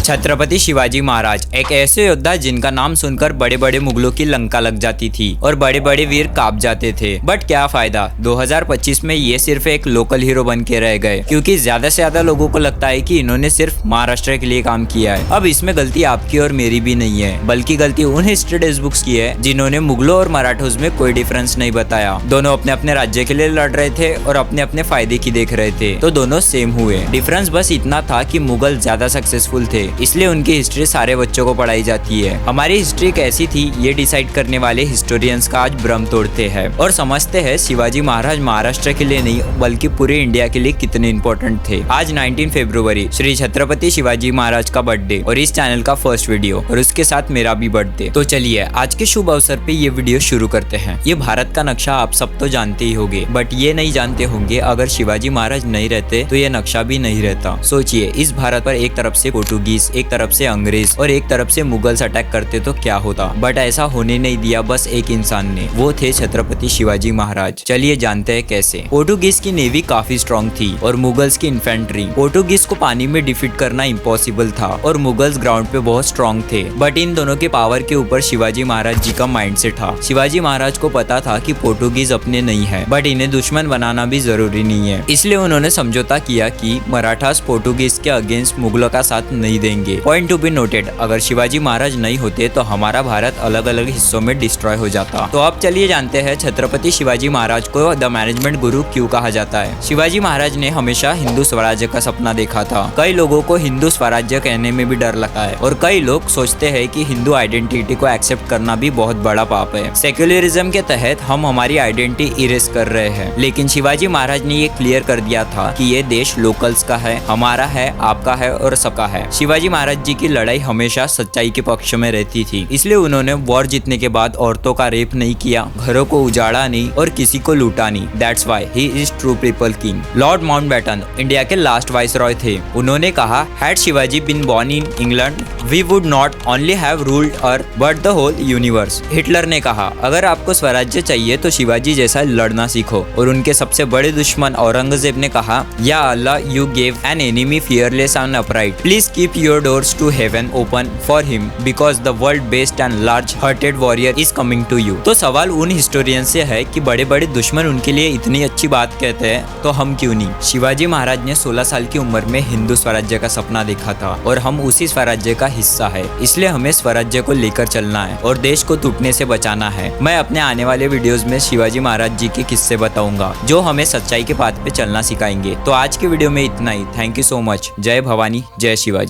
छत्रपति शिवाजी महाराज एक ऐसे योद्धा जिनका नाम सुनकर बड़े बड़े मुगलों की लंका लग जाती थी और बड़े बड़े वीर कांप जाते थे। बट क्या फायदा, 2025 में ये सिर्फ एक लोकल हीरो बन के रह गए, क्योंकि ज्यादा से ज्यादा लोगों को लगता है कि इन्होंने सिर्फ महाराष्ट्र के लिए काम किया है। अब इसमें गलती आपकी और मेरी भी नहीं है, बल्कि गलती उन हिस्ट्री टेक्स्ट बुक्स की है जिन्होंने मुगलों और मराठोस में कोई डिफरेंस नहीं बताया। दोनों अपने अपने राज्य के लिए लड़ रहे थे और अपने अपने फायदे की देख रहे थे, तो दोनों सेम हुए। डिफरेंस बस इतना था कि मुगल ज्यादा सक्सेसफुल थे, इसलिए उनकी हिस्ट्री सारे बच्चों को पढ़ाई जाती है। हमारी हिस्ट्री कैसी थी ये डिसाइड करने वाले हिस्टोरियंस का आज भ्रम तोड़ते हैं और समझते हैं शिवाजी महाराज महाराष्ट्र के लिए नहीं बल्कि पूरे इंडिया के लिए कितने इंपॉर्टेंट थे। आज 19 फरवरी श्री छत्रपति शिवाजी महाराज का बर्थडे और इस चैनल का फर्स्ट वीडियो और उसके साथ मेरा भी बर्थडे। तो चलिए आज के शुभ अवसर पे ये वीडियो शुरू करते हैं। ये भारत का नक्शा आप सब तो जानते ही होंगे, बट ये नहीं जानते होंगे अगर शिवाजी महाराज नहीं रहते तो ये नक्शा भी नहीं रहता। सोचिए, इस भारत पर एक तरफ से पोर्टुगीज, एक तरफ से अंग्रेज और एक तरफ से मुगल्स अटैक करते तो क्या होता। बट ऐसा होने नहीं दिया बस एक इंसान ने, वो थे छत्रपति शिवाजी महाराज। चलिए जानते हैं कैसे। पोर्टुगीज की नेवी काफी स्ट्रॉन्ग थी और मुगल्स की इन्फेंट्री। पोर्टुगीज को पानी में डिफीट करना इम्पॉसिबल था और मुगल्स ग्राउंड पे बहुत स्ट्रॉन्ग थे। बट इन दोनों के पावर के ऊपर शिवाजी महाराज जी का माइंडसेट था। शिवाजी महाराज को पता था कि पोर्टुगीज अपने नहीं है, बट इन्हें दुश्मन बनाना भी जरूरी नहीं है, इसलिए उन्होंने समझौता किया कि मराठास पोर्टुगीज के अगेंस्ट मुगलों का साथ नहीं देंगे। पॉइंट टू बी नोटेड, अगर शिवाजी महाराज नहीं होते तो हमारा भारत अलग अलग हिस्सों में डिस्ट्रॉय हो जाता। तो अब चलिए जानते हैं छत्रपति शिवाजी महाराज को द मैनेजमेंट गुरु क्यों कहा जाता है। शिवाजी महाराज ने हमेशा हिंदू स्वराज्य का सपना देखा था। कई लोगों को हिंदू स्वराज्य कहने में भी डर लगता है और कई लोग सोचते हैं कि हिंदू आइडेंटिटी को एक्सेप्ट करना भी बहुत बड़ा पाप है। सेक्युलरिज्म के तहत हम हमारी आइडेंटिटी इरेज कर रहे हैं, लेकिन शिवाजी महाराज ने ये क्लियर कर दिया था कि ये देश लोकल्स का है, हमारा है, आपका है और सबका है। शिवाजी महाराज जी की लड़ाई हमेशा सच्चाई के पक्ष में रहती थी, इसलिए उन्होंने वॉर जीतने के बाद औरतों का रेप नहीं किया, घरों को उजाड़ा नहीं और किसी को लूटा नहीं। That's why he is true people king. Lord Mountbatten India के लास्ट वाइसरॉय थे। उन्होंने कहा, had Shivaji been born in England we would not only have ruled earth but the whole universe. Hitler ने कहा, अगर आपको स्वराज्य चाहिए तो शिवाजी जैसा लड़ना सीखो। और उनके सबसे बड़े दुश्मन औरंगजेब ने कहा, या अल्लाह, you gave an enemy fearless and upright, please keep your doors to heaven open for him because the world based and large hearted warrior is coming to you. तो सवाल उन हिस्टोरियन से है कि बड़े बड़े दुश्मन उनके लिए इतनी अच्छी बात कहते हैं, तो हम क्यों नहीं। शिवाजी महाराज ने 16 साल की उम्र में हिंदू स्वराज्य का सपना देखा था और हम उसी स्वराज्य का हिस्सा है, इसलिए हमें स्वराज्य को लेकर चलना है और देश को टूटने से बचाना है। मैं अपने आने वाले वीडियोस में शिवाजी महाराज जी के किस्से बताऊंगा जो हमें सच्चाई के पाथ पे चलना सिखाएंगे। तो आज के वीडियो में इतना ही। Thank you so much. जय भवानी, जय शिवाजी।